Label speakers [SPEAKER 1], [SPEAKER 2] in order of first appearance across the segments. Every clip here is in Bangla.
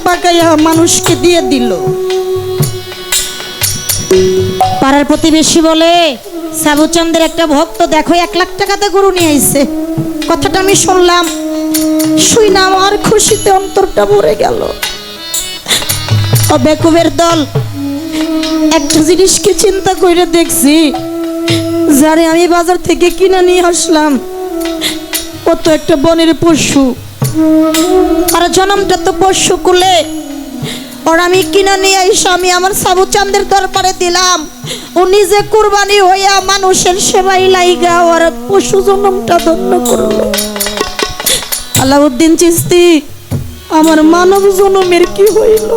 [SPEAKER 1] পাকাইয়া মানুষকে দিয়ে দিল। পাড়ার প্রতিবেশী বলে সাবুচাঁদের একটা ভক্ত দেখো 1 লাখ টাকাতে গরু নিয়ে আইছে। কথাটা আমি শুনলাম, শুই না আমার খুশিতে অন্তরটা ভরে গেল। ও বেকুবের দল, একটা জিনিসকে চিন্তা করে দেখছি, যারে আমি বাজার থেকে কিনে নিয়ে আসলাম ও তো একটা বনের পশু, আর জন্মটা তো পশু কুলে। ওর আমি কিনে নিয়ে এসে আমি আমার সাবুচাঁদের দরবারে দিলাম। ও নিজে কুরবানি হইয়া মানুষের সেবাই লাইগা ওর পশু জন্মটা ধন্য করলো। আলাউদ্দিন চিস্তি, আমার মানব জন্মের কি হইল?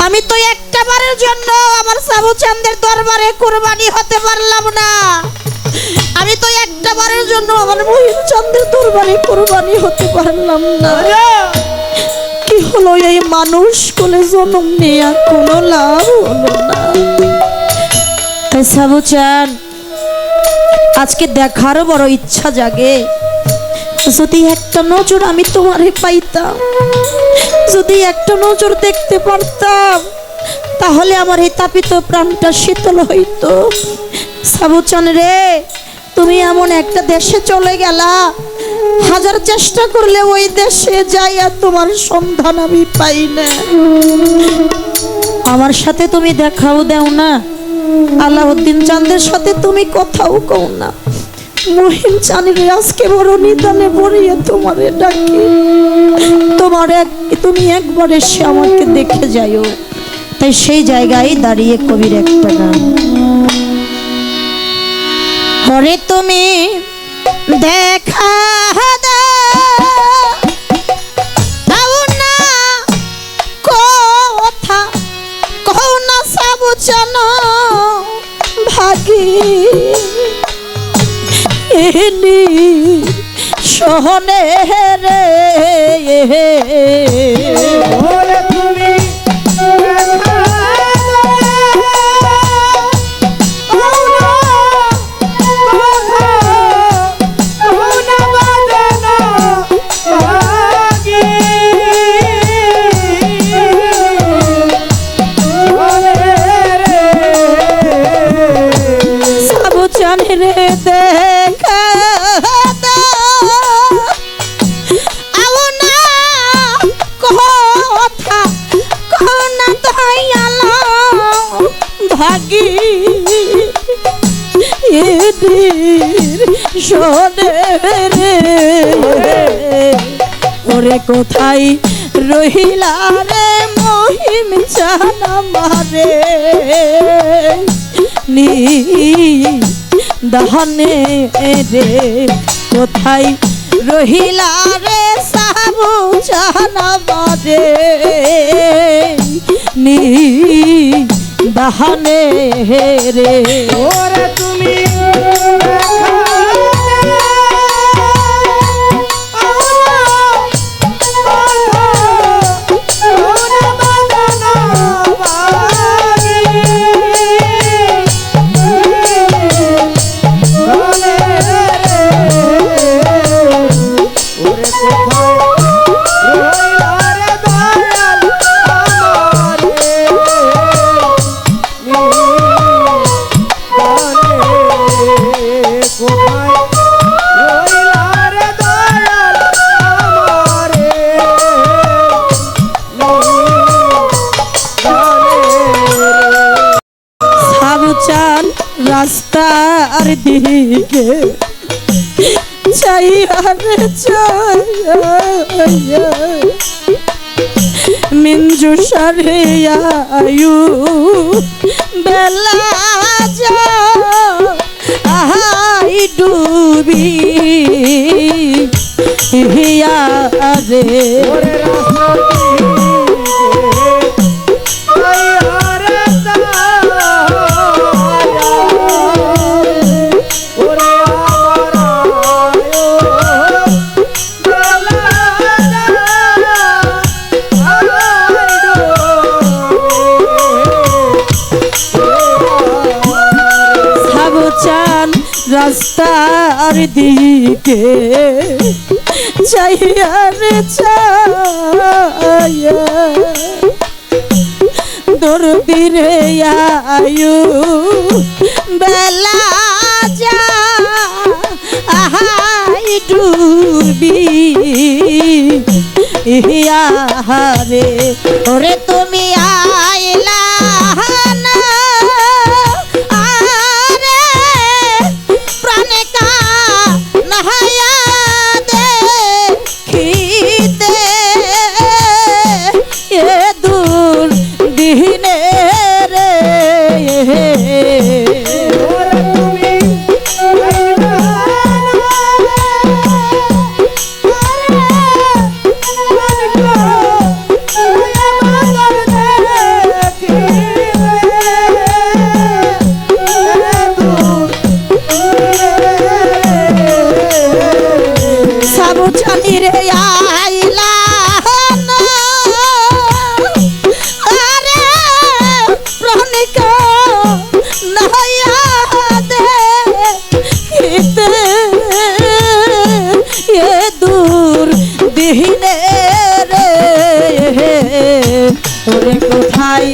[SPEAKER 1] আমি তো একটা বারের জন্য আমার সাবুচাঁদের দরবারে কুরবানি হতে পারলাম না। আমি তো একটা বারের জন্য আমার মহিমচাঁদের দরবারে কুরবানি হতে পারলাম না। কি হলো? এই মানুষ কোলে জন্ম নেয়া কোনো লাভ হলো না। তাই সাবুচাঁদ আজকে দেখারও বড় ইচ্ছা জাগে। যদি একটা নজর আমি তোমারে পাইতাম, যদি একটা নজর দেখতে পারতাম, তাহলে আমার এই তাপিত প্রাণটা শীতল হইতো। সাবুচাঁদ রে, তুমি এমন একটা দেশে চলে গেলা, হাজার চেষ্টা করলে ওই দেশে যাইয়া তোমার সন্ধান আমি পাই না। আমার সাথে তুমি দেখাও দাও না, আলাউদ্দিন চাঁদের সাথে তুমি কথাও কও না। মহিমচাঁদের আজকে বড় নিদানে পড়িয়া তোমারে ডাকি, তুমি একবার এসে আমাকে দেখে যাইও। তাই সেই জায়গায় দাঁড়িয়ে কবির একটা গান, হরে তুমি দেখা দাও না, কথা কও না সাবুচাঁদ ভাগি এনি সহনে রে।
[SPEAKER 2] ওরে তুমি
[SPEAKER 1] সাবুচাঁদ রে দেখা দাও না, কথা কও না দয়াল ভাগি এদের শোনে রে। ওরে কোথায় রহিলা রে মহিমচাঁদ আমারে নিদানে রে, কোথায় রহিলা রে সাবুচাঁদ আমারে নিদানে রে।
[SPEAKER 2] ওরে তুমি
[SPEAKER 1] সাবুচাঁদ রাস্তার দিকে চাইয়া মিঞ্জু সারিয়া আয়ু বেলা আহাই ডুবি হিয়া রে। রাস্তার দিকে চাইয়া রে চাইয়া দরদি রে আয়ু বেলা যা আহাই ডুবি ইয়া রে ওরে তুমি আইলা না আরে প্রাণে কা নাহায়া দেখিতে এ দূর দিনে রে
[SPEAKER 2] ওরে তুমি আইলা
[SPEAKER 1] সাবুচানি রে আইলা না আরে প্রাণিকা নাইয়া দেখিতে এ দূর দিনে রে ওরে কোথায়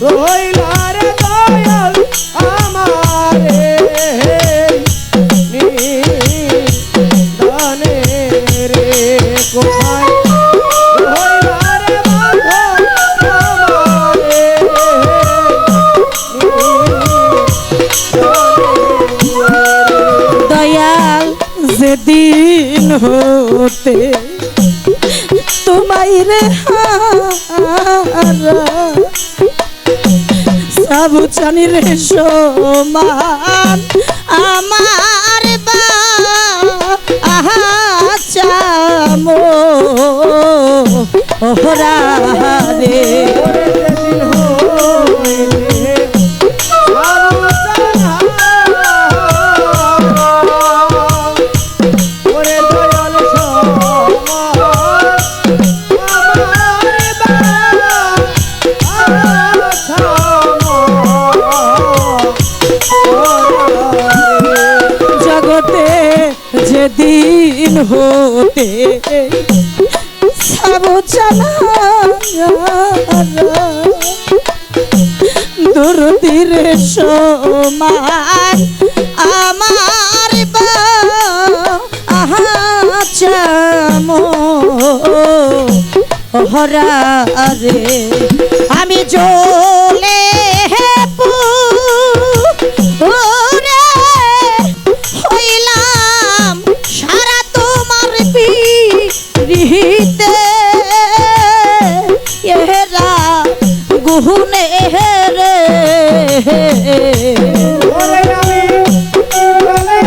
[SPEAKER 2] রইলা রে দয়াল আমারে নিদানে রে কোথায় রইলা রে বাঁধন আমারে
[SPEAKER 1] দয়াল যেদিন হতে তোমায় রে হারা সাবুচানি রে সমান আমার বা চামো ওহরা রে জগতে যেদিন হতে সাবুচানা দুর্দির সমান আমার বা চামো হরা রে আমি জ্বলে পুরে হইলাম সারা তোমার পিড়িতে এরা গুহনে রে
[SPEAKER 2] ওরে আমি চলে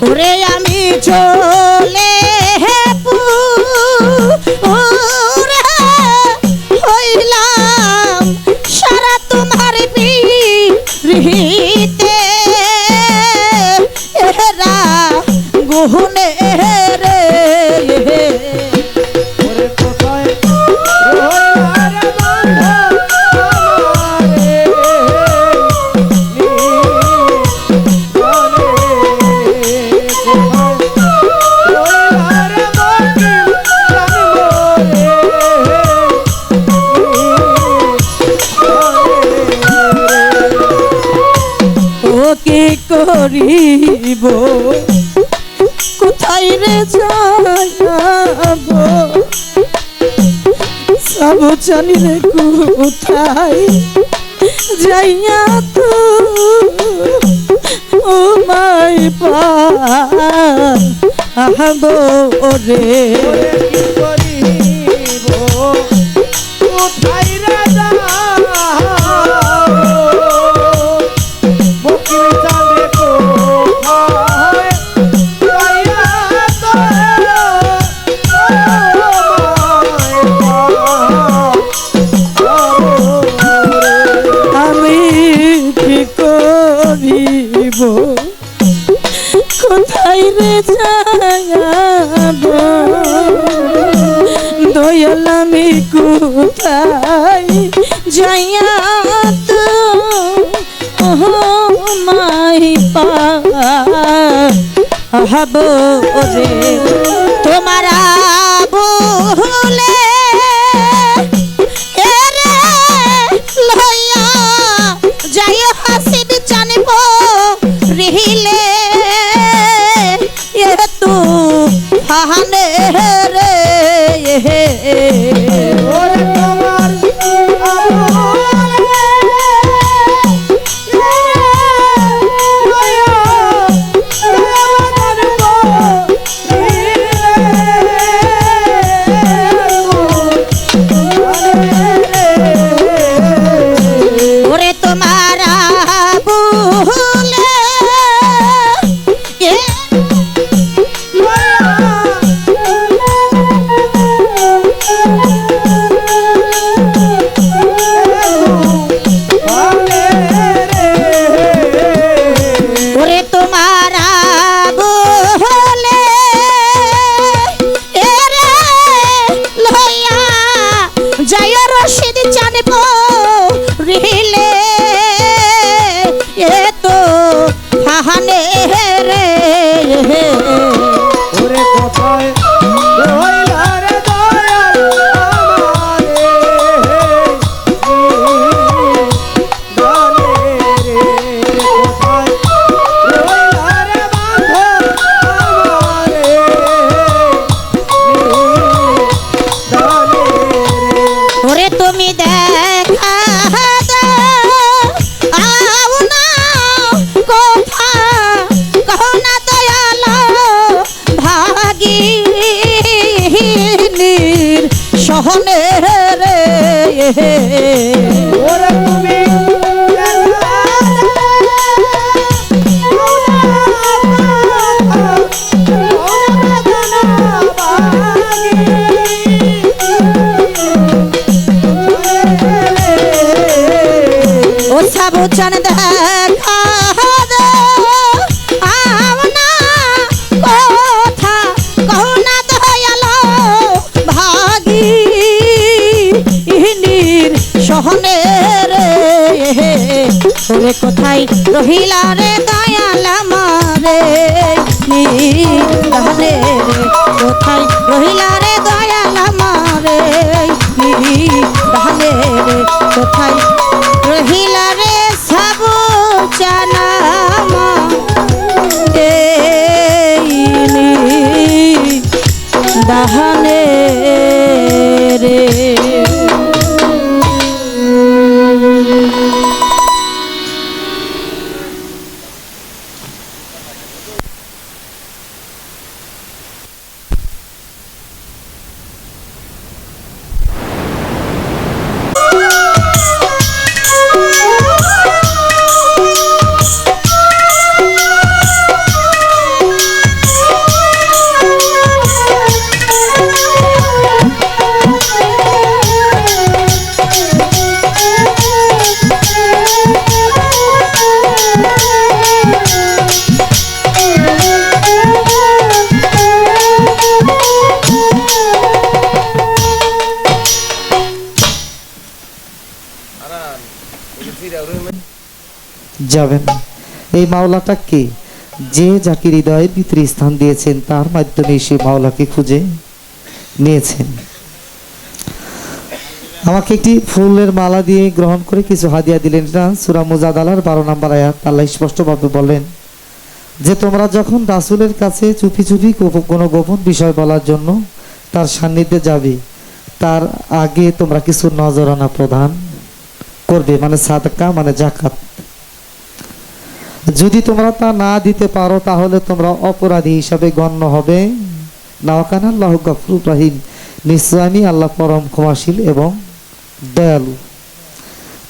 [SPEAKER 1] ওরে আমি চলে পুরে হইলাম সারা তোমার পিড়িতে এরা গুহনে রে
[SPEAKER 2] ওরে কোথায় রইলা রে বাঁধন আমারে নিদানে কোথায় রইলা রে মকিম
[SPEAKER 1] ও কি করিব কোথায় রে যাব সাবুচানি রে কোথায় যাইয়া তো ও মাই পা আহবো রে
[SPEAKER 2] কি করিব কোথায় রে মকিম চাঁদে কোথায় রইলা
[SPEAKER 1] আমি কি করিব কোথায় রে যায় কোথায় যাইয়া তো মাই পাহাব রে তোমার বলে এরে লইয়া যাই হাসিব জানিব রিহিলে এ তু হানে রে
[SPEAKER 2] ওরে তোমার
[SPEAKER 1] ওরে তোমার বলে এ ওরে তোমার বলে এরে লইয়া যাই রশিদ জানিব রিলে এ তো হাহানে রে
[SPEAKER 2] ওরে কোথায় রইলা রে দয়াল আমারে গানে রে কোথায় রইলা রে বাঁধন আমারে গানে রে
[SPEAKER 1] ওরে তুমি দেখা দাও না কথা কহো না দয়াল ভাগিনীর সহনে রে
[SPEAKER 2] ওরে তুমি
[SPEAKER 1] ও সাবুচান দেখা দাও না কথা কহো না দয়াল ভাগিনীর সহনে রে ওরে কোথায় রহিলা রে দয়াল আমারে নিদানে রে কোথায় রহিলা রে দয়াল আমারে নিদানে রে কোথায় রহিলা রে সাবু জানামা দাহানে রে
[SPEAKER 3] যাবেন এই মাওলাটা কে যে যাকে হৃদয়ের ভিতরে স্থান দিয়েছেন তার মাধ্যমে সে মাওলাকে খুঁজে নিয়েছেন। আমাকে একটি ফুলের মালা দিয়ে গ্রহণ করে কিছু হাদিয়া দিলেন। এটা সূরা মুজাদালার 12 নম্বর আয়াত। আল্লাহ স্পষ্টভাবে বলেন যে তোমরা যখন রাসূলের কাছে চুপি চুপি কোনো গোপন বিষয় বলার জন্য তার সান্নিধ্যে যাবে তার আগে তোমরা কিছু নজরানা প্রদান করবে, মানে সাদকা মানে জাকাত। যদি তোমরা তা না দিতে পারো তাহলে তোমরা অপরাধী হিসাবে গণ্য হবে। নাওয়াকান আল্লাহু গফুরুর রহিম, নিশ্চয় আমি আল্লাহ পরম ক্ষমাশীল এবং দয়ালু।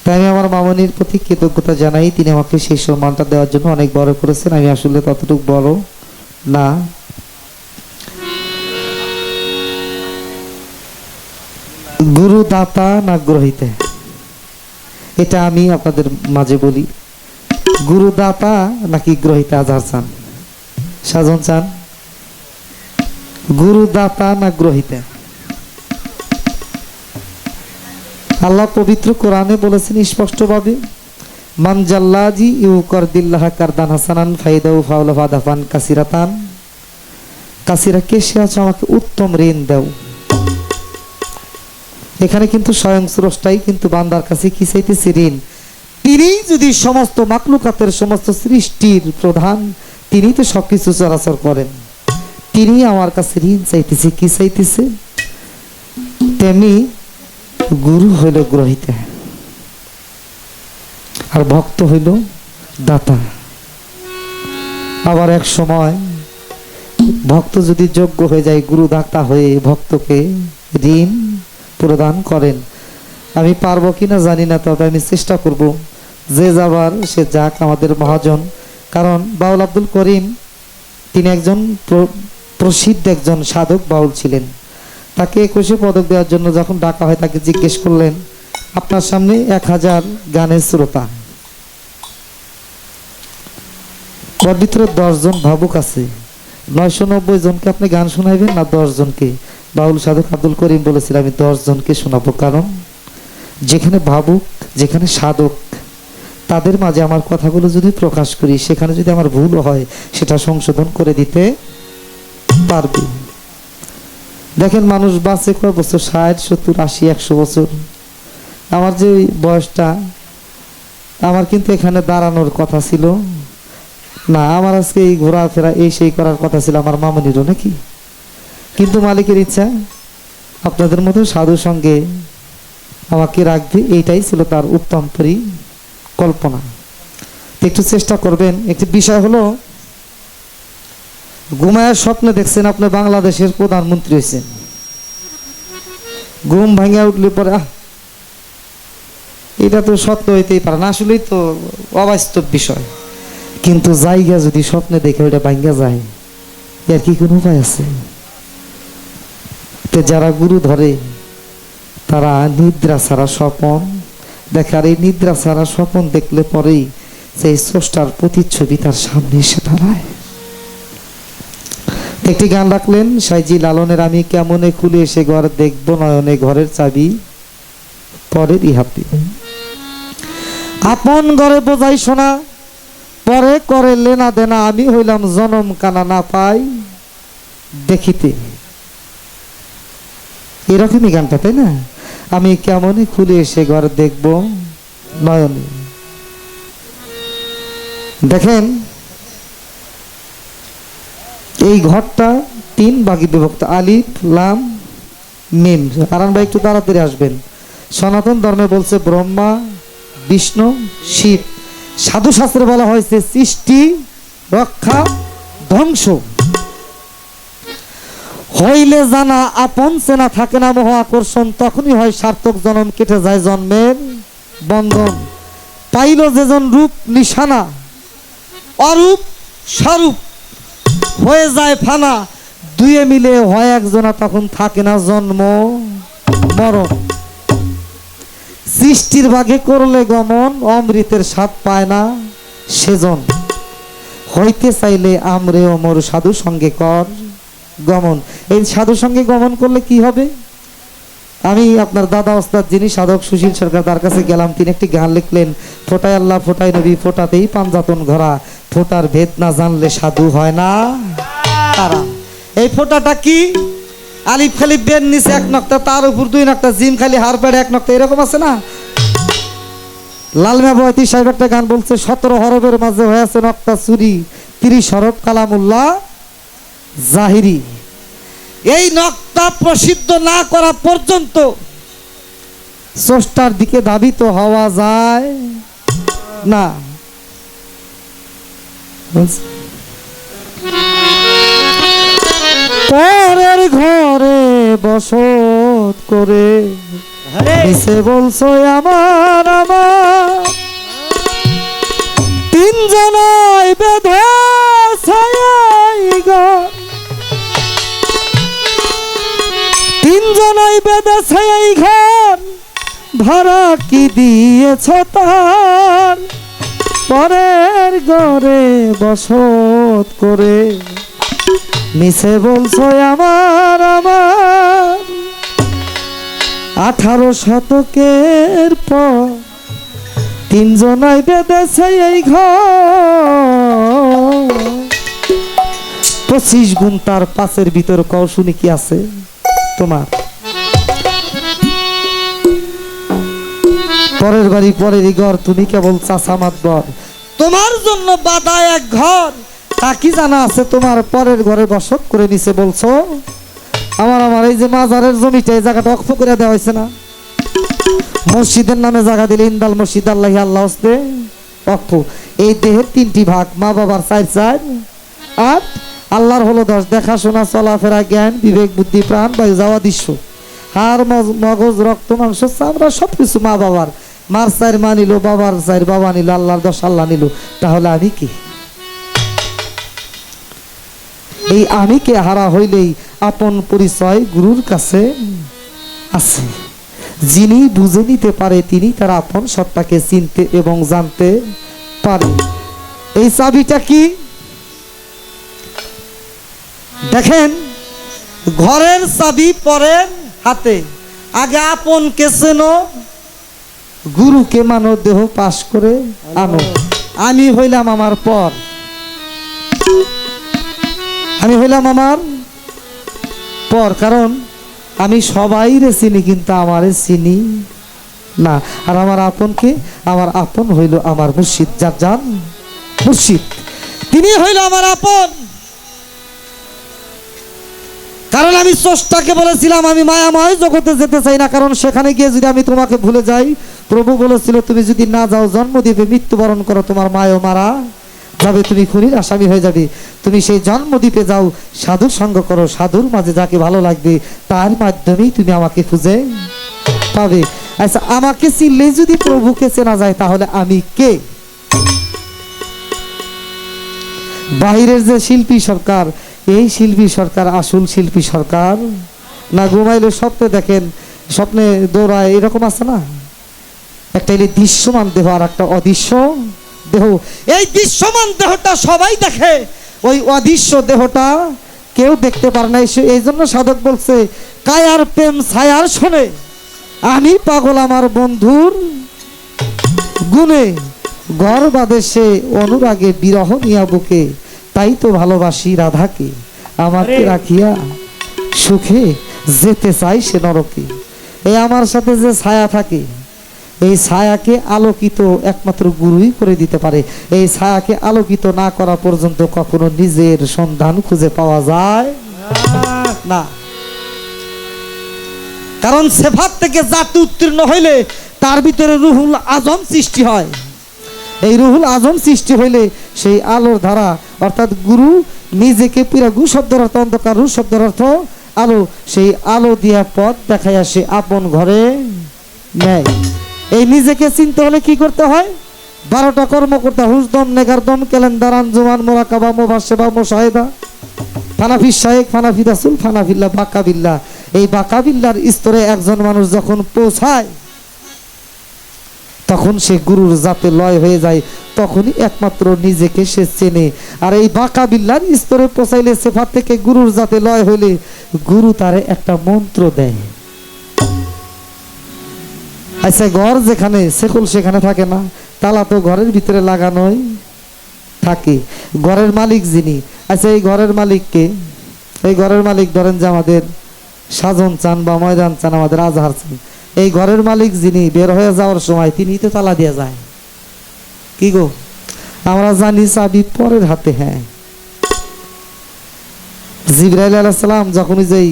[SPEAKER 3] তাই আমি আমার মামনির প্রতি কৃতজ্ঞতা জানাই, তিনি আমাকে সেই সম্মানটা দেওয়ার জন্য অনেক বড় করেছেন। আমি আসলে ততটুকু বড় না। গুরু দাতা না গ্রহিতা, এটা আমি আপনাদের মাঝে বলি। গুরুদাতা নাকি গ্রহিতা? আজহার চান, সাজন চান, গুরুদাতা না গ্রহিতা? আল্লাহ পবিত্র কোরআনে বলেছেন স্পষ্টভাবে, মান জাল্লাজি ইউকারদিল্লাহ কারদান হাসানান ফাইদাউ ফাউলা ফাদাফান কাসিরাতান, কাসিরা কে সে আছে আমাকে উত্তম ঋণ দাও। এখানে কিন্তু স্বয়ং স্রষ্টাই কিন্তু বান্দার কাছে কি চাইতেছে? ঋণ। তিনি যদি সমস্ত মাকলুকাতের সমস্ত সৃষ্টির প্রধান, তিনি তো সবকিছু চরাচর করেন, তিনি আমার কাছে ঋণ চাইতেছে। কি চাইতেছে? তেমনি গুরু হইল গ্রহিতা আর ভক্ত হইল দাতা। আবার এক সময় ভক্ত যদি যোগ্য হয়ে যায়, গুরু দাতা হয়ে ভক্তকে ঋণ প্রদান করেন। আমি পারবো কিনা জানি না, তবে আমি চেষ্টা করব। যে যাবার সে যাক, আমাদের মহাজন। কারণ বাউল আব্দুল করিম তিনি একজন প্রসিদ্ধ একজন সাধক বাউল ছিলেন। তাকে 21 পদক দেওয়ার জন্য যখন ডাকা হয়, তাকে জিজ্ঞেস করলেন, আপনার সামনে 1000 গানের শ্রোতা, ওর ভিতরে 10 জন ভাবুক আছে, 990 জনকে আপনি গান শোনাইবেন না 10 জনকে? বাউল সাধক আব্দুল করিম বলেছিল, আমি 10 জনকে শোনাবো। কারণ যেখানে ভাবুক, যেখানে সাধক, তাদের মাঝে আমার কথাগুলো যদি প্রকাশ করি, সেখানে যদি আমার ভুল হয়, সেটা সংশোধন করে দিতে পারবে। দেখেন মানুষ বাঁচে কয় বছর? 60, 70, 80, 100 বছর। আমার যে বয়সটা, আমার কিন্তু এখানে দাঁড়ানোর কথা ছিল না, আমার আজকে এই ঘোরাফেরা এই সেই করার কথা ছিল আমার মামনিরও, নাকি? কিন্তু মালিকের ইচ্ছা আপনাদের মতো সাধুর সঙ্গে আমাকে রাখবে, এইটাই ছিল তার উত্তম পরিকল্পনা। একটু চেষ্টা করবেন। একটি বিষয় হলো, ঘুমায়ের স্বপ্নে দেখছেন আপনি বাংলাদেশের প্রধানমন্ত্রী হয়েছেন। ঘুম ভাঙিয়া উঠলে পরে এটা তো সত্য হইতেই পারে না, আসলেই তো অবাস্তব বিষয়। কিন্তু জায়গা যদি স্বপ্নে দেখে ওইটা ভাঙ্গা যায়, এর কি কোনো উপায় আছে? তো যারা গুরু ধরে তারা নিদ্রা ছাড়া স্বপন দেখে, আর এই নিদ্রা ছাড়া স্বপন দেখলে পরেই সেই স্রষ্টার প্রতিচ্ছবি তার সামনে এসে দাঁড়ায়। একটি গান রাখলেন সাইজি লালনের, আমি কেমনে খুলে এসে ঘর দেখবো নয়নে ঘরের চাবি পরের ইহাতে। আপন ঘরে বোঝাই শোনা, পরে করে লেনা দেনা, আমি হইলাম জনম কানা না পাই দেখিতে। এরকমই গানটা, তাই না? আমি কেমনে খুলে এসে ঘর দেখবো নয়নে। দেখেন এই ঘরটা 3 ভাগে বিভক্ত, আলিফ লাম মিম। আরান ভাই একটু তাড়াতাড়ি আসবেন। সনাতন ধর্মে বলছে ব্রহ্মা বিষ্ণু শিব। সাধু শাস্ত্রে বলা হয়েছে সৃষ্টি রক্ষা ধ্বংস। হইলে জানা আপন চেনা, থাকে না মোহ আকর্ষণ, তখনই হয় সার্থক জনম, কেটে যায় জন্মের বন্ধন। পাইল যেজন রূপ নিশানা, অরূপ স্বরূপ হয়ে যায় ফানা, দুয়ে মিলে হয় একজনা, তখন থাকে না জন্ম মরণ। সৃষ্টির ভাগে করলে গমন, অমৃতের স্বাদ পায় না সেজন। হইতে চাইলে আমরে অমর, সাধু সঙ্গে কর গমন। এই সাধু সঙ্গে গমন করলে কি হবে? আমি আপনার দাদা ওস্তাদ যিনি সাধক সুশীল সরকার, তার কাছে গেলাম। তিনি একটি গান লিখলেন, ফোটায় আল্লাহ ফোটায় নবী, ফোটাতেই পাঞ্জাতন ঘরা, ফোটার ভেদ না জানলে সাধু হয় না তারা। এই ফোটাটা কি? আলিফ খালি বের নিচে 1 নক্তা, তার উপর 2 নক্তা, জিম খালি হার পেড়ে 1 নক্তা, এরকম আছে না? লালমা বয়তি সাহেব একটা গান বলছে, 17 হরফের মাঝে হয়েছে নক্তা চুরি, 30 হরফ কালামুল্লাহ জাহিরি। এই নক্তা প্রসিদ্ধ না করা পর্যন্ত স্রষ্টার দিকে ধাবিত হওয়া যায় না। পরের ঘরে বসত করে এসে বলছো আমার আমার, 3 জনাই বেঁধে ছায়াই ঘর, 3 জনাই বেঁধে ছায়াই ঘর, ভাড়া কি দিয়েছ তার? পরের ঘরে বসত করে মিছে বলছো আমার আমার, 18 শতকের পর তিনজনাই বেঁধেছে এই ঘর 25 গুণ তার 5-এর ভিতর কও শুনি কি আছে তোমার পরের বাড়ি পরেরই ঘর তুমি কেবল চাষা মাতবর তোমার জন্য বাধা এক ঘর তা কি জানা আছে তোমার পরের ঘরে বসত করে নিছে বলছো আমার এই যে মাজারের জমিটা এই জায়গাটা অক্ষ করে দেওয়া হয়েছে না মসজিদের নামে জায়গা দিলে ইন্দাল মসজিদ আল্লাহি আল্লাহ হস্তে অক্ষ এই দেহের 3টি ভাগ মা বাবার 4 আর আল্লাহর হলো 10 দেখাশোনা চলাফেরা জ্ঞান বিবেক বুদ্ধি প্রাণ বায়ু যাওয়া দৃশ্য হাড় মগজ রক্ত মাংস চামড়া সবকিছু মা বাবার মার 4 মা নিল বাবার 4 বাবা নিল আল্লাহর 10 আল্লাহ নিল তাহলে আমি কি এই আমি কে হারা হইলেই আপন পরিচয় গুরুর কাছে আছে যিনি বুঝে নিতে পারে তিনি তার আপন সত্তাকে চিনতে এবং জানতে পারে এই চাবিটা কি দেখেন ঘরের চাবি পরের হাতে আগে আপনকে চেনো গুরুকে মানো দেহ পাশ করে আনো আমি হইলাম আমার পর আমি হইলাম আমার পর কারণ আমি সবাই রে চিনি কিন্তু আমারে চিনি না আর আমার আপনকে আমার আপন হইল আমার মুর্শিদ যার জান মুর্শিদ তিনি হইল আমার আপন কারণ আমি স্রষ্টাকে বলেছিলাম আমি মায়াময় জগতে যেতে চাই না কারণ সেখানে গিয়ে যদি আমি তোমাকে ভুলে যাই প্রভু বলেছিল তুমি যদি না যাও জন্ম দিবে মৃত্যুবরণ করো তোমার মায়ও মারা যাবে তুমি খুনির আসামি হয়ে যাবে তুমি সেই জন্ম দ্বীপে যাও সাধুর সঙ্গ করো সাধুর মাঝে যাকে ভালো লাগবে তার মাধ্যমেই তুমি আমাকে খুঁজে পাবে আচ্ছা আমাকে চিনলে যদি প্রভুকে চেনা যায় তাহলে আমি কে বাহিরের যে শিল্পী সরকার এই শিল্পী সরকার আসল শিল্পী সরকার না ঘুমাইলে স্বপ্নে দেখেন স্বপ্নে দৌড়ায় এরকম আছে না একটা এলে দৃশ্যমান দেহ আর একটা অদৃশ্য দেহ এই দৃশ্যমান দেহটা সবাই দেখে ওই অদৃশ্য দেহটা কেউ দেখতে পারে না এই জন্য সাধক বলছে কায়ার প্রেম ছায়ার শোনে আমি পাগল আমার বন্ধুর গুণে ঘর বাঁধে সে অনুরাগে বিরহ নিয়া বুকে তাই তো ভালোবাসি রাধাকে আমাকে রাখিয়া সুখে যেতে চাই সে নরকে এই আমার সাথে যে ছায়া থাকে এই ছায়াকে আলোকিত একমাত্র গুরুই করে দিতে পারে এই ছায়াকে আলোকিত না করা পর্যন্ত কখনো নিজের সন্ধান খুঁজে পাওয়া যায় না কারণ সেফাত থেকে জাতি উত্তীর্ণ হইলে তার ভিতরে রুহুল আজম সৃষ্টি হয় এই রুহুল আজম সৃষ্টি হইলে সেই আলোর ধারা অর্থাৎ গুরু নিজেকে পুরা গু শব্দের অর্থ অন্ধকার রু শব্দের অর্থ আলো সেই আলো দিয়া পথ দেখাইয়া সে আপন ঘরে নেয় এই নিজেকে চিনতে হলে কি করতে হয় 12টা কর্ম করতে হুজদম নেগারদম ক্যালেন্ডার আঞ্জুমান মোরাকাবা মুবাশশিরা মুশাহিদা ফানাফি শায়েখ ফানাফি রাসূল ফানাফিল্লাহ বাকাবিল্লাহ এই বাকাবিল্লাহর স্তরে একজন মানুষ যখন পৌঁছায় তখন সে গুরুর জাতে লয় হয়ে যায় তখনই একমাত্র নিজেকে সে চেনে আর এই বাকাবিল্লাহর স্তরে পৌঁছাইলে সেফাত থেকে গুরুর জাতে লয় হইলে গুরু তারে একটা মন্ত্র দেয় আচ্ছা ঘর যেখানে সেকুল সেখানে থাকে না তালা তো ঘরের ভিতরে লাগানোই থাকে ঘরের মালিক যিনি আচ্ছা এই ঘরের মালিককে এই ঘরের মালিক ধরেন যে আমাদের সাজন চান বা ময়দান চান আমাদের আজহার চান এই ঘরের মালিক যিনি বের হয়ে যাওয়ার সময় তিনি তো তালা দিয়ে যায় কি গো আমরা জানি চাবি পরের হাতে হ্যাঁ জিবরাইল আলাইহিস সালাম যখনই যেই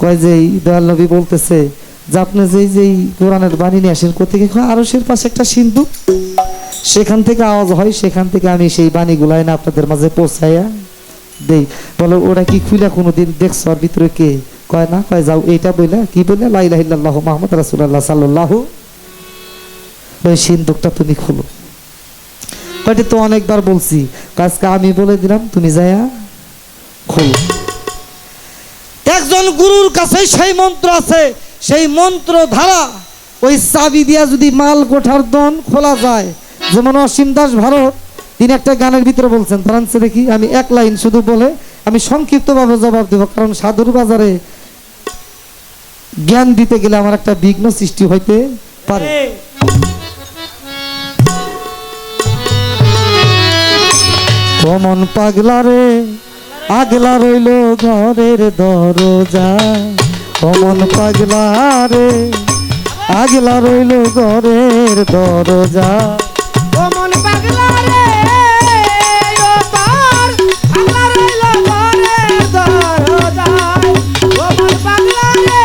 [SPEAKER 3] কয় যেই দয়াল নবী বলতেছে যে আপনি যেই কোরআনের বাণী নিয়ে আসেন কোথেকে আরশের পাশে একটা সিন্ধু সেখান থেকে আওয়াজ হয় সেখান থেকে আমি সেই বাণীগুলো এনে আপনাদের মাঝে পৌঁছাইয়া দেই বলে ওরা কি খুলে কোনোদিন দেখছো আর ভিতরে কে কয় না কয় যাও এইটা বইলা কি বললে লা ইলাহা ইল্লাল্লাহু মুহাম্মাদুর রাসূলুল্লাহ সাল্লাল্লাহু ওই সিন্ধুকটা তুমি খুলো কয়টা তো অনেকবার বলছি আজকে আমি বলে দিলাম তুমি যায়া খোলো একজন গুরুর কাছে সেই মন্ত্র আছে সেই মন্ত্র ধারা ওই চাবি দিয়া যদি মাল কোঠার দন খোলা যায় যেমন অসীম দাস ভারত তিনি একটা গানের ভিতরে বলছেন ধরেন দেখি আমি এক লাইন শুধু বলে আমি সংক্ষিপ্তভাবে জবাব দেব কারণ সাধুর বাজারে জ্ঞান দিতে গেলে আমার একটা বিঘ্ন সৃষ্টি হইতে পারে। কমন পাগলা রে আগলা রইল ঘরের দরজা, কমন পাগলা রে আগলা রইল ঘরের দরজা।
[SPEAKER 2] ও মন পাগলা রে ও পার পাগলা রইল ঘরের দরজায়। ও মন পাগলা রে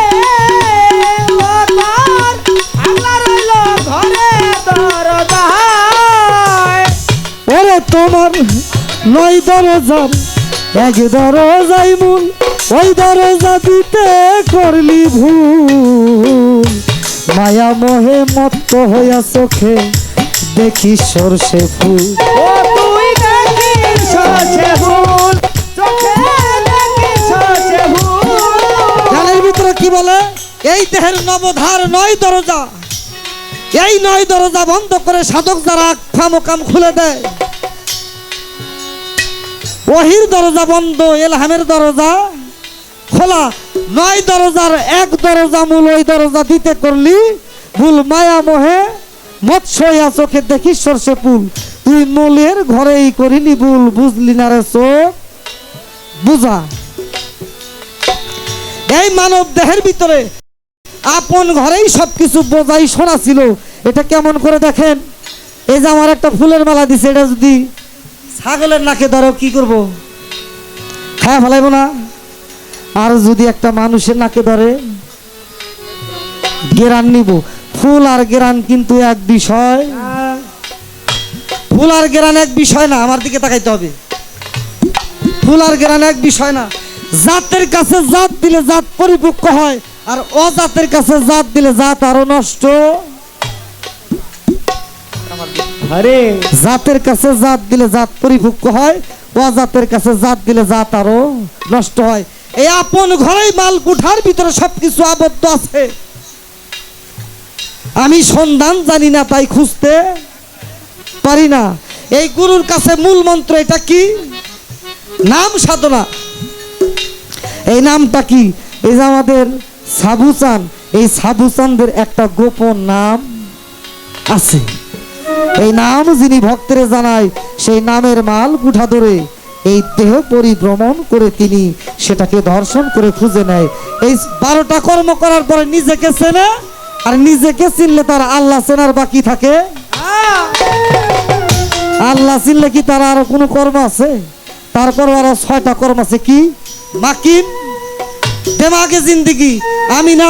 [SPEAKER 2] ও পার পাগলা রইল ঘরের দরজায়।
[SPEAKER 3] ওরে তোমার নয় দরজার এক দরজাই মূল, ওই দরজা দিতে করলি ভুল। মায়া মোহে মত্ত হইয়া চোখে দেখি সরষে ফুল।
[SPEAKER 2] ও তুই দেখিস সরষে ফুল, চোখে দেখিস সরষে ফুল।
[SPEAKER 3] গানের ভিতরে কি বলে? এই দেহের নবধার নয় দরজা, এই নয় দরজা বন্ধ করে সাধক যারা খামোকাম খুলে দেয়। ওহির দরজা বন্ধ, এলহামের দরজা খোলা। নয় দরজার এক দরজা মূল, ওই দরজা দিতে করলি ভুল। মায়া মোহে মৎস্যয়া চোখে দেখি সরষে ফুল। তুই মূলের ঘরেই করিলি ভুল, বুঝলি না রে চোখ বুঝা। এই মানব দেহের ভিতরে আপন ঘরেই সবকিছু বোঝাই শোনা ছিল। এটা কেমন করে দেখেন, এই যে আমার একটা ফুলের মালা দিছে, এটা যদি ছাগলের নাকে ধরো কি করব? খায়া ফেলাইব না? আর যদি একটা মানুষের নাকে ধরে গেরান নিব। ফুল আর গেরান কিন্তু এক বিষয়, ফুল আর গেরান এক বিষয় না। আমার দিকে তাকাইতে হবে। ফুল আর গেরান এক বিষয় না। জাতের কাছে জাত দিলে জাত পরিপক্ক হয়, আর অজাতের কাছে জাত দিলে জাত আরো নষ্ট।
[SPEAKER 2] আরে
[SPEAKER 3] জাতের কাছে জাত দিলে জাত পরিপক্ক হয়, অজাতের কাছে জাত দিলে জাত আরো নষ্ট হয়। এই আপন ঘরেই মাল কুঠার ভিতরে সবকিছু আবদ্ধ আছে। আমি সন্ধান জানি না, তাই খুঁজতে পারি না। এই গুরুর কাছে মূল মন্ত্র এটা কি? নাম সাধনা। এই নামটা কি? এই যে আমাদের সাবুচান, এই সাবুচানদের একটা গোপন নাম আছে। এই নাম যিনি ভক্তের জানায়, সেই নামের মাল কুঠা ধরে এই দেহ পরিভ্রমণ করে তিনি সেটাকে দর্শন করে খুঁজে নেয়। এই 12টা কর্ম করার পরে নিজেকে চেনে, আর নিজেকে চিনলে তার আল্লাহ চেনার বাকি থাকে। আল্লাহ চিনলে কি তার আরো কোনো কর্ম আছে? তারপর আরো 6টা কর্ম আছে। কি? মাকিম দেমাগে জিন্দিগি, আমি না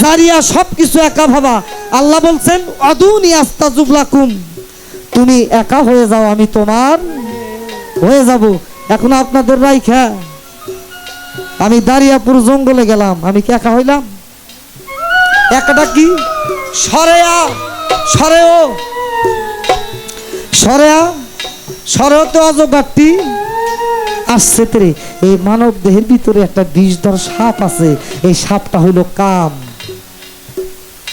[SPEAKER 3] জারিয়া, সবকিছু একা ভাবা। আল্লাহ বলছেন অদুনি আস্তাজুব লাকুম, তুমি একা হয়ে যাও, আমি তোমার হয়ে যাব। এখন আপনাদের রাইখা আমি দারিয়াপুর জঙ্গলে গেলাম, আমি কি একা হইলাম? একাটা কি? সরেয়া সরেও সরেয়া সরেওতে অজগারটি আসছে তেরে। এই মানব দেহের ভিতরে একটা বিষধর সাপ আছে। এই সাপটা হইল কাম।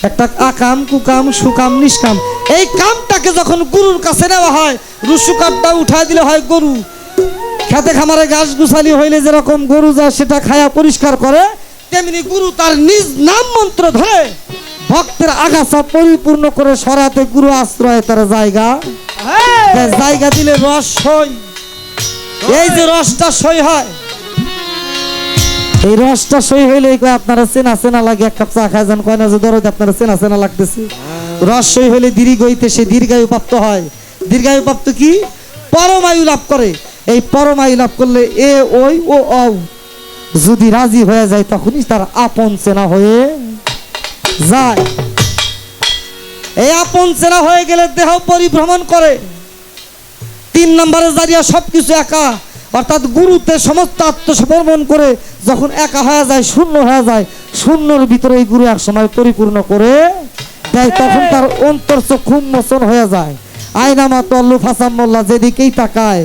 [SPEAKER 3] একটা আকাম, কুকাম, সুকাম, নিষ্কাম। এই কামটাকে যখন গুরুর কাছে নেওয়া হয়, রুসুকাপটা উঠায় দিলে হয় গরু। খেতে খামারে ঘাস গুছালি হইলে যেরকম গরু যায় সেটা খায়া পরিষ্কার করে, তেমনি গুরু তার নিজ নাম মন্ত্র ধরে ভক্তের আগাছা পরিপূর্ণ করে সরাতে গুরু আশ্রয় তার জায়গা জায়গা দিলে রস সই। এই যে রসটা সই হয়, এই রসটা সই হইলে আপনারা চেনা চেনা লাগে। এক কাপ চা খায় যান, কয় না যে দরদ আপনারা চেনা চেনা লাগতেছে। রস সই হইলে দীর্ঘ হইতে সে দীর্ঘায়ু প্রাপ্ত হয়। দীর্ঘায়ু প্রাপ্ত কি? পরমায়ু লাভ করে। এই পরমায়ু লাভ করলে এ ওই ও অ যদি রাজি হয়ে যায়, তখনই তার আপন চেনা হয়ে যায়। এই আপন চেনা হয়ে গেলে দেহ পরিভ্রমণ করে। 3 নম্বরে জারিয়া সবকিছু একা, অর্থাৎ গুরুতে সমস্ত আত্মসমর্পণ করে যখন একা হয়ে যায়, শূন্য হয়ে যায়, শূন্যর ভিতরে এই গুরু এক সময় পরিপূর্ণ করে দেয়। তখন তার অন্তর চক্ষু মোচন হয়ে যায়। আয়নামা তল্লু ফাসাম মোল্লা, যেদিকেই তাকায়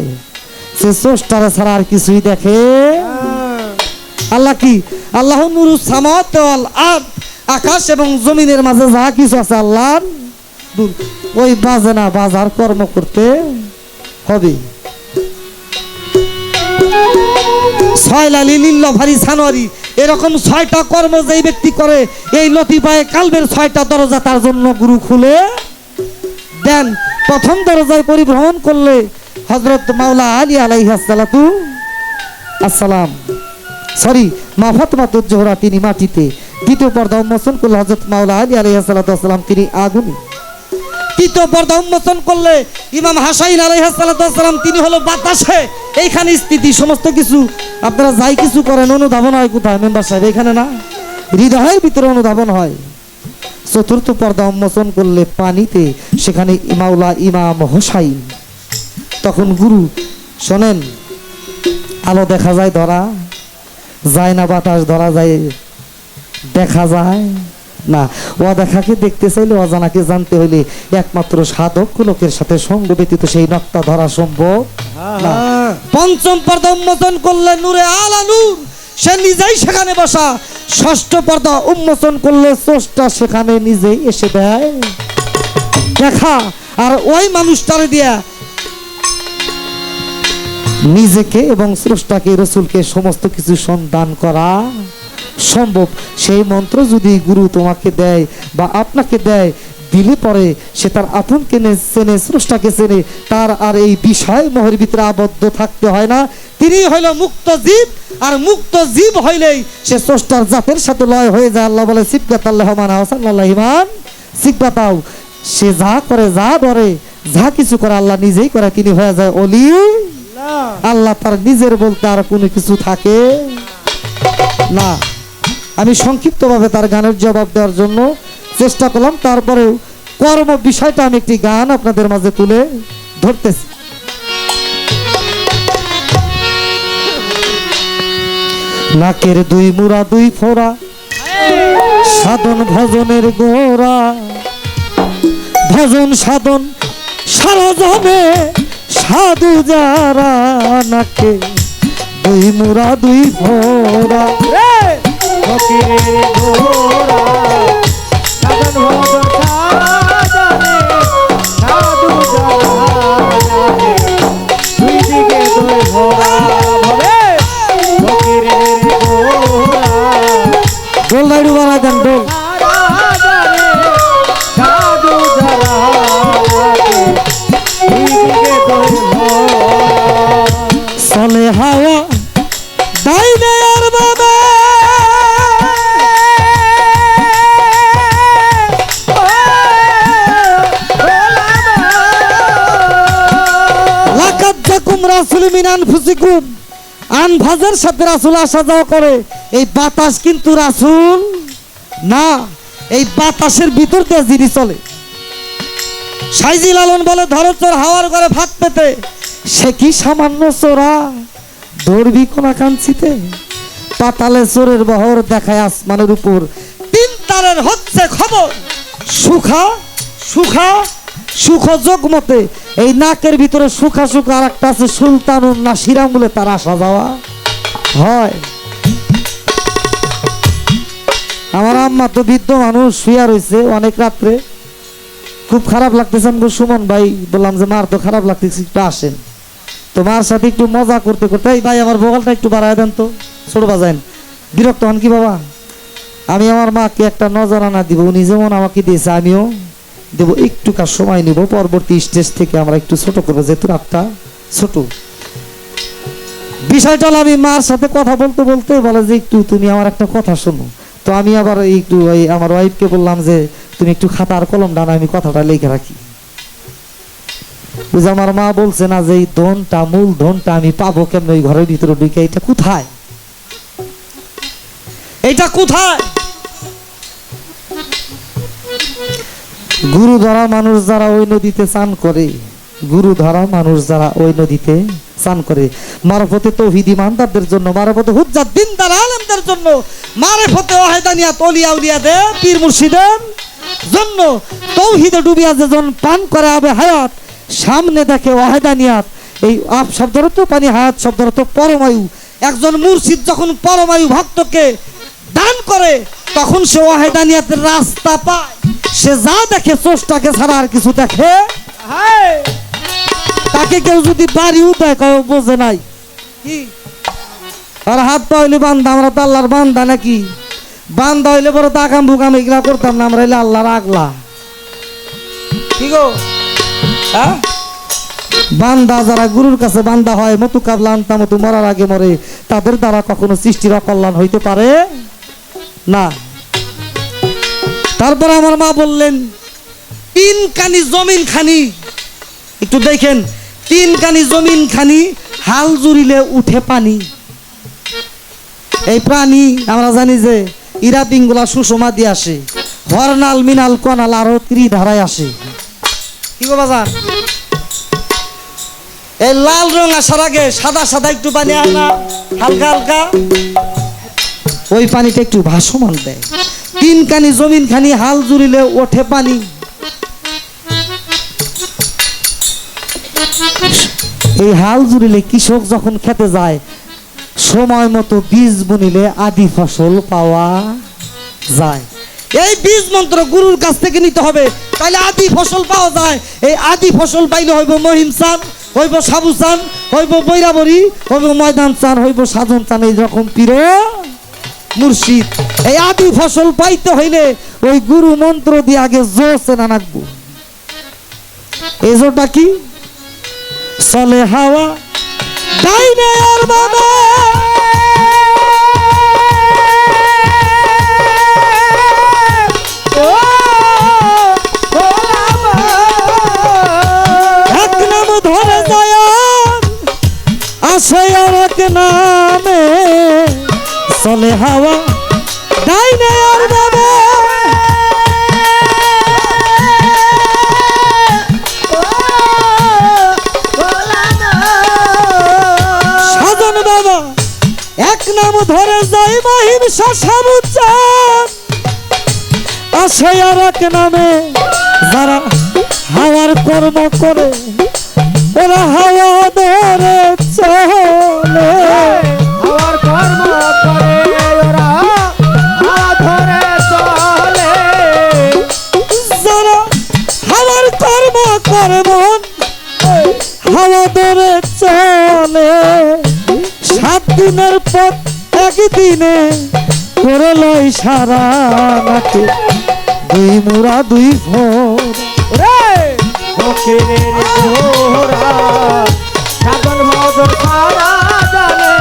[SPEAKER 3] সে স্রষ্টারে ছাড়া আর কিছুই দেখে। আল্লাহ কি? আল্লাহ নুরুস সামাওয়াতি ওয়াল আরদ, আকাশ এবং জমিনের মাঝে যা কিছু আছে আল্লাহর নূর। ওই বাজে না, বাজার কর্ম করতে হবে। ছয় লালি লিল্লাভারি সানোয়ারি, এরকম 6টা কর্ম যেই ব্যক্তি করে এই লতিফায়ে কালবের 6টা দরজা তার জন্য গুরু খুলে দেন। প্রথম দরজায় পরিভ্রমণ করলে হযরত মাওলা আলী আলাইহিস সালাতু আসসালাম, সরি মা ফাতেমাতুজ জোহরা তিনি মাটিতে। দ্বিতীয় পর্দা উন্মোচন করলে হযরত মাওলা আলী আলাইহিস সালাতু আসসালাম তিনি আগুনে। তৃতীয় পর্দা উন্মোচন করলে ইমাম হাসাইন আলাইহিস সালাতু আসসালাম তিনি হলো বাতাসে। এইখানে স্থিতি সমস্ত কিছু আপনারা যাই কিছু করেন অনুধাবন হয় কোথায় মেম্বার সাহেব? এখানে না, হৃদয়ের ভিতরে অনুধাবন হয়। চতুর্থ পর্দা উন্মোচন করলে পানিতে, সেখানে মাওলা ইমাম হোসাইন। তখন গুরু শোনেন, আলো দেখা যায় ধরা যায় না, বাতাস ধরা যায় দেখা যায় না। অদেখাকে দেখতে চাইলে অজানাকে জানতে হইলে একমাত্র সাধক লোকের সাথে সঙ্গ ব্যতীত সেই নক্তা ধরা সম্ভব না। পঞ্চম পর্দা উন্মোচন করলে নূরে আলা নূর, সে নিজেই সেখানে বসা। ষষ্ঠ পর্দা উন্মোচন করলে স্রষ্টা সেখানে নিজেই এসে দেয় দেখা। আর ওই মানুষটারে দিয়া নিজেকে এবং স্রষ্টাকে রসুলকে সমস্ত কিছু সন্ধান করা সম্ভব। সেই মন্ত্র যদি গুরু তোমাকে দেয় বা আপনাকে দেয়, দিলে পরে সে তার আপনকে চেনে, স্রষ্টাকে চেনে, তার আর এই বিষয় মোহের ভিতরে আবদ্ধ থাকতে হয় না। তিনি হইল মুক্ত জীব, আর মুক্ত জীব হইলেই সে স্রষ্টার জাতের সাথে লয় হয়ে যায়। আল্লাহ বলে সিবগাতাল্লাহ মান আহসানাল্লাহি মান সিবগাতাও, সে যা করে যা ধরে যা কিছু করে আল্লাহ নিজেই করে, তিনি হয়ে যায় ওলি আল্লাহ। তার নিজের বলতে আর কোনো কিছু থাকে না। আমি সংক্ষিপ্তভাবে তার গানের জবাব দেওয়ার জন্য চেষ্টা করলাম, তারপরেও কর্ম বিষয়টা আমি একটি গান আপনাদের মাঝে তুলে ধরতেছি। নাকের দুই মুরা দুই ফোড়া, সাধন ভজনের গোরা, ভজন সাধন সারা জমে সাধু যারা। নাকে দুই মুরা দুই ফোড়া,
[SPEAKER 2] ফকিরের ঘোড়া, সাধন ভজন সাধনে সাধু জানে, দুই দিকে দুই ঘোড়া ভবে ফকিরের ঘোড়া,
[SPEAKER 3] ডোল নাইডু বানা দেন ডোল।
[SPEAKER 2] সাধু জানে, দুই দিকে দুই ঘোড়া।
[SPEAKER 3] চলে হাওয়া ডাইনে আর বাবা, লাকাত জাকুম রাসূল মিন আনফুসিকুম, আনফাজের সাথে রাসূল আসা যাওয়া করে। এই বাতাস কিন্তু রাসূল না, এই বাতাসের ভিতর দিয়ে যিনি চলে। সাইজি লালন বলে ধরো চোর হাওয়ার ঘরে ভাত পেতে, সে কি সামান্য চোরা ধরবি কোনা কাঞ্চিতে। পাতালে চোরের বহর দেখায় আসমানের উপর, তিন তারের হচ্ছে খবর। সুখা সুখা সুখ যোগমতে, এই নাকের ভিতরে সুখা সুখা আর একটা আছে সুলতানুন নাসিরাম বলে তার আসা যাওয়া হয়। আমার আম্মা তো বৃদ্ধ মানুষ, শুয়া রয়েছে অনেক রাত্রে, খুব খারাপ লাগতেছে। আমি সুমন ভাই বললাম যে মার তো খারাপ লাগতেছে, একটু আসেন। তো মার সাথে একটু মজা করতে করতে, এই ভাই আমার ভোগালটা একটু বাড়ায় দেন তো, ছোট বাজাইন। বিরক্ত হন কি বাবা? আমি আমার মাকে একটা নজরানা দিব, উনি যেমন আমাকে দিয়েছে আমিও দেবো। একটু কার সময় নিব, পরবর্তী স্টেজ থেকে আমরা একটু ছোট করবো, যেহেতু রাতটা ছোট। বিষয়টা হলো আমি মার সাথে কথা বলতে বলতে বলে যে একটু তুমি আমার একটা কথা শোনো। তো আমি আবার একটু আমার ওয়াইফকে বললাম যে তুমি একটু খাতা আর কলম ডানা, আমি কথাটা লিখে রাখি। ওই যে আমার মা বলছে না যে এই ধনটা, মূল ধনটা আমি পাবো কেমন ওই ঘরের ভিতরে ঢুকে, এটা কোথায়, এটা কোথায়? গুরু ধরা মানুষ যারা ওই নদীতে চান করে, গুরু ধরা মানুষ যারা ওই নদীতে চান করে, মারফতে তৌহিদ ইমানদারদের জন্য, মারফতে হুজ্জাত দিনদার আলেমদের জন্য, মারফতে ওয়াহিদানিয়াত ওলিয়া উলিয়াদের পীর মুর্শিদের জন্য, তৌহিদে ডুবিয়া যেজন পান করে আবে হায়াত, সামনে দেখে ওয়াহিদানিয়াত। এই আপ শব্দের তো পানি, হায়াত শব্দের তো পরমায়ু। একজন মুর্শিদ যখন পরমায়ু ভক্তকে দান করে, তখন সে ওয়াহিদানিয়াতের রাস্তা পায়। সে যা দেখে স্রষ্টাকে ছাড়া আর কিছু দেখে। তাকে কেউ যদি বাড়িও দেয়, কেউ বোঝে নাই কি আর হাত পা হইলে বান্ধা, আমরা তো আল্লাহর বান্ধা নাকি? বান্ধা হইলে বড় তাকাম বুকাম এগুলা করতাম না, আমরা হইলে আল্লাহর আগলা। কি গো হ্যাঁ? বান্দা যারা গুরুর কাছে বান্দা হয়, মতু কাবলা আনতা মতো মরার আগে মরে, তাদের দ্বারা কখনো সৃষ্টির অকল্যাণ হইতে পারে না। তারপর আমার মা বললেন, 3 কানি জমিন খানি, একটু দেখেন, 3 কানি জমিন খানি হাল জুড়িলে উঠে পানি। এই প্রাণী আমরা জানি যে ইরা পিঙ্গুলা সুষমা দিয়ে আসে, হরনাল মিনাল কনাল আরো ত্রিধারায় আসে। কি গো বাজান, এই লাল রং আসার আগে সাদা সাদা একটু পানি আয় না, হালকা হালকা, ওই পানিটা একটু ভাসমান দেয়। 3 কানি জমিন খানি হাল জুড়িলে ওঠে পানি। এই হাল জুড়িলে কৃষক যখন খেতে যায়, সময় মতো বীজ বুনিলে আদি ফসল পাওয়া যায়। এই বীজ মন্ত্র গুরুর কাছ থেকে নিতে হবে, তাহলে আদি ফসল পাওয়া যায়। এই আদি ফসল পাইলে হইব মহিম চান, হইব সাবু চান, হইব বৈরাবরী, হইব ময়দান চান, হইব সাধন চান, এইরকম পীর মুর্শিদ। এই আদি ফসল পাইতে হইলে ওই গুরু মন্ত্র দিয়ে আগে জোরছে না নাকবো। এই জোরটা কি? চলে হাওয়া ডাইনে আর বামে, এক নাম ধরে যায় আসে আর এক নামে, চলে হাওয়া ডাইনে আর বামে। সাধন বাবা এক নাম ধরে যাই মহিম শাসাবুচান, আসে আর এক নামে। যারা হাওয়ার কর্ম করে ওরা হাওয়া ধরে চলে,
[SPEAKER 2] হাওয়ার কর্ম করে ওরা হাওয়া ধরে চলে।
[SPEAKER 3] যারা হাওয়ার কর্ম করে মন হাওয়া ধরে চলে। 7 দিনের পর একদিনে করে লয় সারা নাকি, 2 মুরা 2 ভোর।
[SPEAKER 2] রে ফকিরের ঘোড়া সাধন ভজন সারা জানে,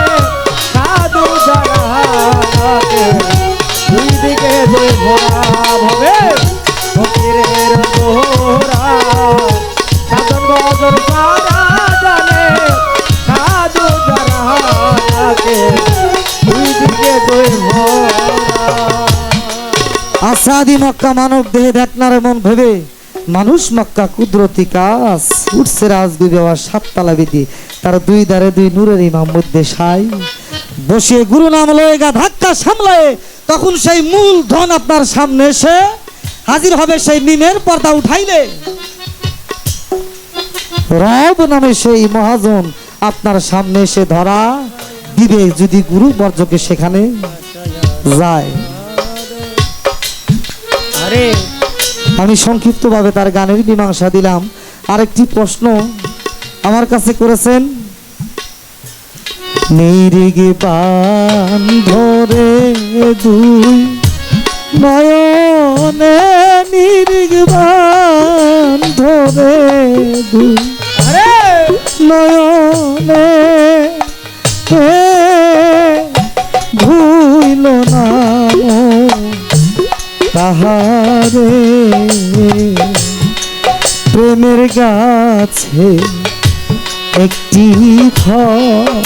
[SPEAKER 2] সাধু যারা থাকে 2 দিকে 2 ঘোড়া ভবে। ফকিরের ঘোড়া সাধন ভজন সারা জানে, সাধু যারা থাকে 2 দিকে 2 ঘোড়া।
[SPEAKER 3] আসাদি মক্কা মানব দেহে দেখনারে মন ভেবে, মানুষ মক্কা কুদরতি কাজ। উঠছে রাজগুবি বাবার 7 তালা বিধি, তার 2 ধারে 2 নূরের ইমাম মধ্যে সাই। বসিয়ে গুরু নাম লয়ে গা ধাক্কা সামলায়ে, তখন সেই মূল ধন আপনার সামনে এসে হাজির হবে। সেই মিমের পর্দা উঠাইলে রব নামে সেই মহাজন আপনার সামনে এসে ধরা দিবে, যদি গুরু বর্জকে সেখানে যায়।
[SPEAKER 2] আরে
[SPEAKER 3] আমি সংক্ষিপ্তভাবে তার গানের মীমাংসা দিলাম। আরেকটি প্রশ্ন আমার কাছে করেছেন, নিরিগে পান ধরে 2 নয়নে, নিরিগে পান ধরে 2
[SPEAKER 2] আরে
[SPEAKER 3] নয়নে, ভুইল না তাহারে। প্রেমের গাছে একটি ফল